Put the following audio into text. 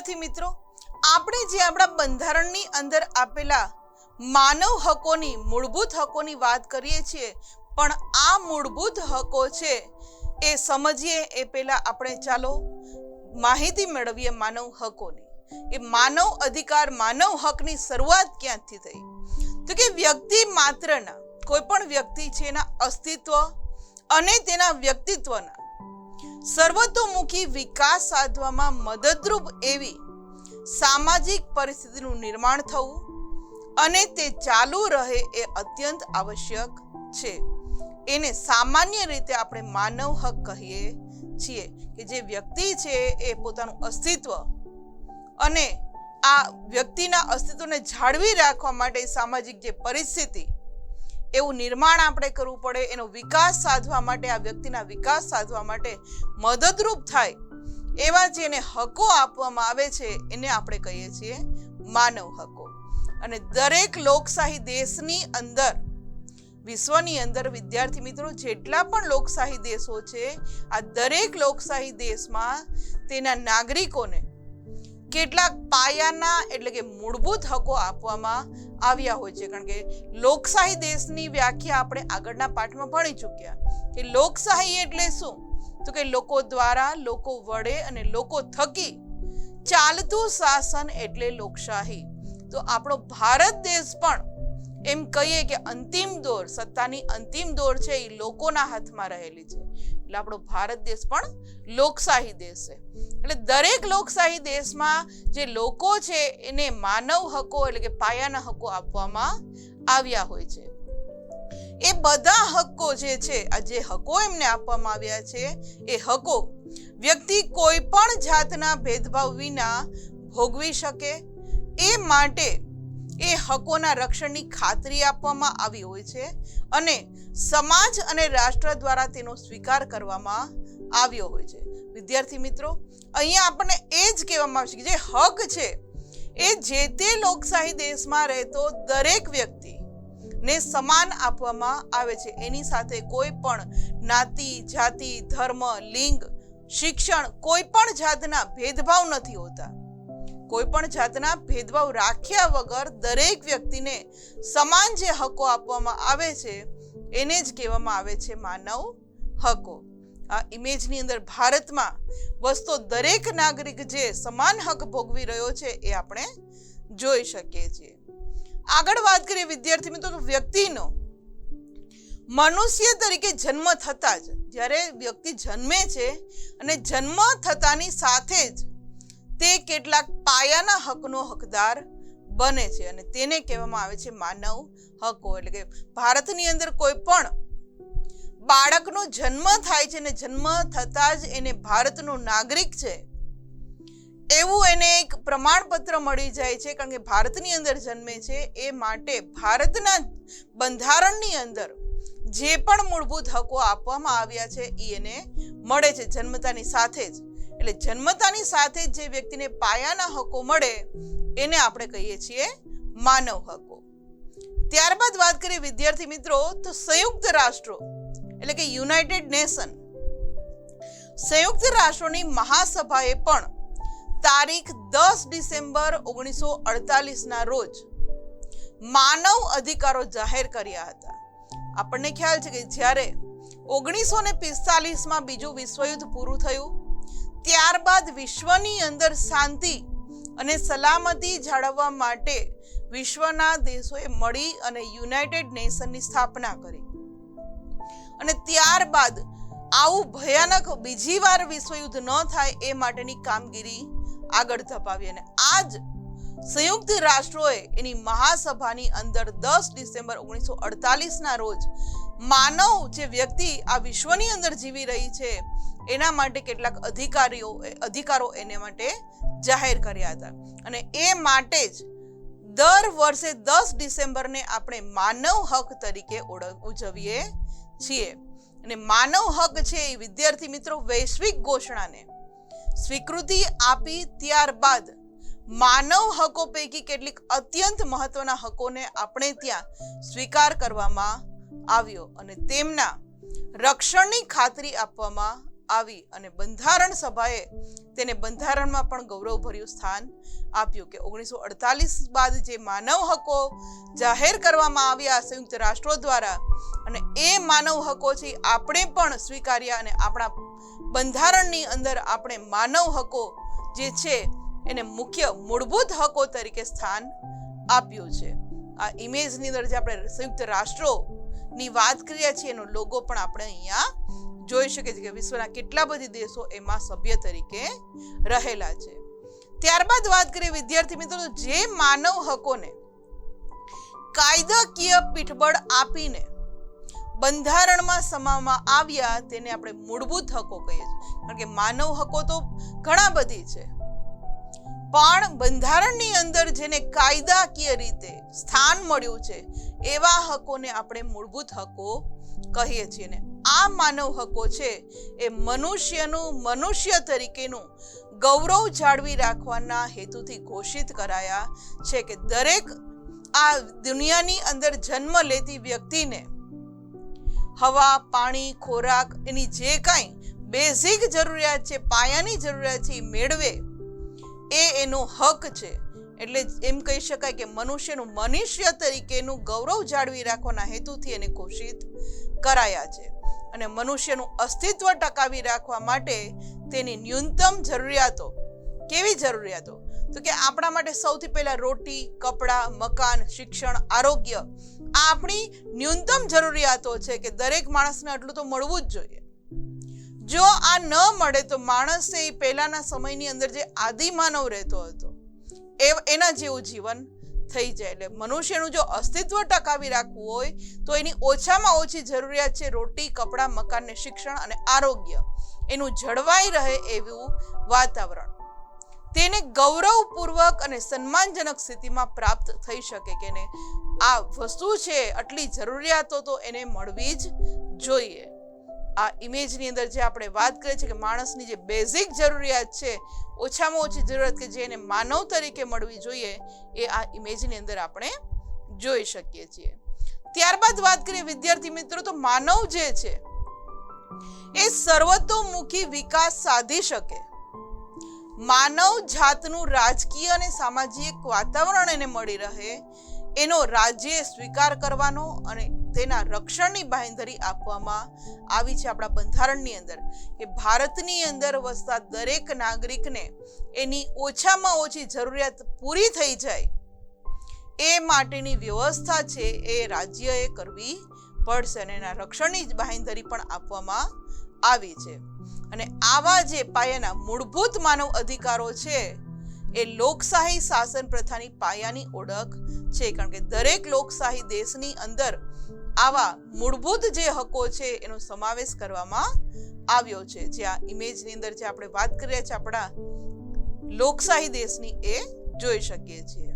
વિદ્યાર્થી મિત્રો, આપણે જે આપણા બંધારણની અંદર આપેલા માનવ હકોની મૂળભૂત હકોની વાત કરીએ છીએ, પણ આ મૂળભૂત હકો છે એ સમજીએ એ પહેલા આપણે ચાલો માહિતી મેળવીએ માનવ હકોની. એ માનવ અધિકાર, માનવ હકની શરૂઆત ક્યાંથી થઈ? તો કે વ્યક્તિ માત્રના, કોઈ પણ વ્યક્તિ છે એના અસ્તિત્વ અને તેના વ્યક્તિત્વના સર્વતોમુખી વિકાસ સાધવામાં મદદરૂપ એવી સામાજિક પરિસ્થિતિનું નિર્માણ થવું અને તે ચાલુ રહે એ અત્યંત આવશ્યક છે. એને સામાન્ય રીતે આપણે માનવ હક કહીએ છીએ કે જે વ્યક્તિ છે એ પોતાનું અસ્તિત્વ અને આ વ્યક્તિના અસ્તિત્વને જાળવી રાખવા માટે સામાજિક જે પરિસ્થિતિ એવું નિર્માણ આપણે કરવું પડે, એનો વિકાસ સાધવા માટે, આ વ્યક્તિના વિકાસ સાધવા માટે મદદરૂપ થાય એવા જેને હકો આપવામાં આવે છે એને આપણે કહીએ છીએ માનવ હકો. અને દરેક લોકશાહી દેશની અંદર, વિશ્વની અંદર વિદ્યાર્થી મિત્રો, જેટલા પણ લોકશાહી દેશો છે, આ દરેક લોકશાહી દેશમાં તેના નાગરિકોને કેટલાક પાયાના એટલે કે મૂળભૂત હકો આપવામાં આવ્યા હોય છે. કારણ કે લોકશાહી દેશની વ્યાખ્યા આપણે આગળના પાઠમાં ભણી ચૂક્યા કે લોકશાહી એટલે શું? તો કે લોકો દ્વારા, લોકો વડે અને લોકો થકી ચાલતું શાસન એટલે લોકશાહી. તો આપણો ભારત દેશ પણ એમ કહીએ કે અંતિમ દોર, સત્તાની અંતિમ દોર છે એ લોકોના હાથમાં રહેલી છે. એટલે આપણો ભારત દેશ પણ લોકશાહી દેશ છે. એટલે દરેક લોકશાહી દેશમાં જે લોકો છે એને માનવ હકો એટલે કે પાયાના હકો આપવામાં આવ્યા હોય છે. એ બધા હકો જે છે, આ જે હકો એમને આપવામાં આવ્યા છે, એ હકો વ્યક્તિ કોઈ પણ જાતના ભેદભાવ વિના ભોગવી શકે એ માટે એ હકોના રક્ષણની ખાતરી આપવામાં આવી હોય છે અને સમાજ અને રાષ્ટ્ર દ્વારા તેનો સ્વીકાર કરવામાં આવ્યો હોય છે. વિદ્યાર્થી મિત્રો, અહીંયા આપણને એ જ કહેવામાં આવશે કે જે હક છે એ જે તે લોકશાહી દેશમાં રહેતો દરેક વ્યક્તિને સમાન આપવામાં આવે છે. એની સાથે કોઈ પણ જ્ઞાતિ, જાતિ, ધર્મ, લિંગ, શિક્ષણ, કોઈ પણ જાતના ભેદભાવ નથી હોતા. કોઈ પણ જાતના ભેદભાવ રાખ્યા વગર દરેક વ્યક્તિને સમાન જે હકો આપવામાં આવે છે એને જ કહેવામાં આવે છે માનવ હકો. આ ઇમેજની અંદર ભારતમાં વસતો દરેક નાગરિક જે સમાન હક ભોગવી રહ્યો છે એ આપણે જોઈ શકીએ છીએ. આગળ વાત કરીએ વિદ્યાર્થી મિત્રો, તો વ્યક્તિનો મનુષ્ય તરીકે જન્મ થતા જ, જ્યારે વ્યક્તિ જન્મે છે અને જન્મ થતાની સાથે જ તે કેટલાક પાયાના હકનો હકદાર બને છે અને તેને કહેવામાં આવે છે માનવ હકો. એટલે કે ભારતની અંદર કોઈ પણ બાળકનો જન્મ થાય છે અને જન્મ થતા જ એને ભારતનો નાગરિક છે એવું એને એક પ્રમાણપત્ર મળી જાય છે. કારણ કે ભારતની અંદર જન્મે છે એ માટે ભારતના બંધારણની અંદર જે પણ મૂળભૂત હકો આપવામાં આવ્યા છે એ એને મળે છે જન્મતાની સાથે જ. એટલે જન્મતાની સાથે જ જે વ્યક્તિને પાયાના હકો મળે એને આપણે કહીએ છીએ માનવ હકો. ત્યારબાદ વાત કરીએ વિદ્યાર્થી મિત્રો, તો સંયુક્ત રાષ્ટ્રો એટલે કે યુનાઇટેડ નેશન, સંયુક્ત રાષ્ટ્રોની મહાસભાએ પણ તારીખ 10 ડિસેમ્બર 1948 ના રોજ માનવ અધિકારો જાહેર કર્યા હતા. આપણને ખ્યાલ છે કે જ્યારે 1945માં બીજું વિશ્વયુદ્ધ પૂરું થયું, ત્યારબાદ વિશ્વની અંદર શાંતિ અને સલામતી જાળવવા માટે વિશ્વના દેશોએ મળી અને યુનાઇટેડ નેશનની સ્થાપના કરી. અને ત્યારબાદ આવું ભયાનક બીજી વાર વિશ્વયુદ્ધ ન થાય એ માટેની કામગીરી આગળ ધપાવી અને આજ સંયુક્ત રાષ્ટ્રોએ એની મહાસભાની અંદર 10 ડિસેમ્બર 1948 ના રોજ માનવ જે વ્યક્તિ આ વિશ્વની અંદર જીવી રહી છે એના માટે કેટલાક અધિકારો એને માટે જાહેર કર્યા હતા. અને એ માટે જ દર વર્ષે 10 ડિસેમ્બરને આપણે માનવ હક તરીકે ઉજવીએ છીએ. અને માનવ હક છે એ વિદ્યાર્થી મિત્રો વૈશ્વિક ઘોષણાને સ્વીકૃતિ આપી ત્યારબાદ માનવ હકો પૈકી કેટલીક અત્યંત મહત્વના હકોને આપણે ત્યાં સ્વીકાર કરવામાં આવ્યો અને તેમના રક્ષણની ખાતરી આપવામાં આવી અને બંધારણ સભાએ તેને બંધારણમાં પણ ગૌરવભર્યું સ્થાન આપ્યું કે 1948 બાદ જે માનવ હકો જાહેર કરવામાં આવ્યા સંયુક્ત રાષ્ટ્રો દ્વારા અને એ માનવ હકો છે આપણે પણ સ્વીકાર્યા અને આપણા બંધારણની અંદર આપણે માનવ હકો જે છે એને મુખ્ય મૂળભૂત હકો તરીકે સ્થાન આપ્યું છે. આ ઇમેજની અંદર જે આપણે સંયુક્ત રાષ્ટ્રોની વાત કરીએ છીએ એનો લોગો પણ આપણે અહીંયા જોઈ શકીએ છીએ કે વિશ્વના કેટલા બધી દેશો એમાં સભ્ય તરીકે રહેલા છે. ત્યારબાદ વાત કરીએ વિદ્યાર્થી મિત્રો, જે માનવ હકોને કાયદાકીય પીઠબળ આપીને બંધારણમાં સમાવવામાં આવ્યા તેને આપણે મૂળભૂત હકો કહીએ છીએ. કારણ કે માનવ હકો તો ઘણા બધી છે, પણ બંધારણની અંદર જેને કાયદાકીય રીતે સ્થાન મળ્યું છે એવા હકોને આપણે મૂળભૂત હકો કહીએ છીએ. ને આ માનવ હકો છે એ મનુષ્યનું મનુષ્ય તરીકેનું ગૌરવ જાળવી રાખવાના હેતુથી ઘોષિત કરાયા છે કે દરેક આ દુનિયાની અંદર જન્મ લેતી વ્યક્તિને હવા, પાણી, ખોરાક એની જે કાંઈ બેઝિક જરૂરિયાત છે, પાયાની જરૂરિયાત છે એ મેળવે એ એનો હક છે. એટલે એમ કહી શકાય કે મનુષ્યનું મનુષ્ય તરીકેનું ગૌરવ જાળવી રાખવાના હેતુથી એને ઘોષિત કરાયા છે. અને મનુષ્યનું અસ્તિત્વ ટકાવી રાખવા માટે તેની ન્યૂનતમ જરૂરિયાતો, કેવી જરૂરિયાતો? તો કે આપણા માટે સૌથી પહેલા રોટી, કપડાં, મકાન, શિક્ષણ, આરોગ્ય આ આપણી ન્યૂનતમ જરૂરિયાતો છે કે દરેક માણસને આટલું તો મળવું જ જોઈએ. જો આ ન મળે તો માણસ એ પહેલાના સમયની અંદર જે આદિમાનવ રહેતો હતો એના જેવું જીવન થઈ જાય. એટલે મનુષ્યનું જો અસ્તિત્વ ટકાવી રાખવું હોય તો એની ઓછામાં ઓછી જરૂરિયાત છે રોટી, કપડાં, મકાન ને શિક્ષણ અને આરોગ્ય એનું જળવાઈ રહે એવું વાતાવરણ. તેને ગૌરવપૂર્વક અને સન્માનજનક સ્થિતિમાં પ્રાપ્ત થઈ શકે કે ને આ વસ્તુ છે, આટલી જરૂરિયાતો તો એને મળવી જ જોઈએ. આ ઇમેજની અંદર જે આપણે વાત કરીએ છીએ કે માણસની જે બેઝિક જરૂરિયાત છે, ઓછામાં ઓછી જરૂરિયાત કે જે એને માનવ તરીકે મળવી જોઈએ એ આ ઇમેજની અંદર આપણે જોઈ શકીએ છીએ. ત્યારબાદ વાત કરીએ વિદ્યાર્થી મિત્રો, તો માનવ જે છે એ સર્વતોમુખી વિકાસ સાધી શકે, માનવ જાતનું રાજકીય અને સામાજિક વાતાવરણ એને મળી રહે એનો રાજ્યએ સ્વીકાર કરવાનો અને તેના રક્ષણની બાંહેધરી આપવામાં આવી છે આપણા બંધારણની અંદર કે ભારતની અંદર વસતા દરેક નાગરિકને એની ઓછામાં ઓછી જરૂરિયાત પૂરી થઈ જાય એ માટેની વ્યવસ્થા છે એ રાજ્યએ કરવી પડશે અને એના રક્ષણની બાંહેધરી પણ આપવામાં આવી છે. અને આવા જે પાયાના મૂળભૂત માનવ અધિકારો છે એ લોકશાહી શાસન પ્રથાની પાયાની ઓળખ છે. કારણ કે દરેક લોકશાહી દેશની અંદર આવા મૂળભૂત જે હકો છે એનો સમાવેશ કરવામાં આવ્યો છે. જે આ ઇમેજની અંદર જે આપણે વાત કરીએ છીએ આપણા લોકશાહી દેશની એ જોઈ શકીએ છીએ.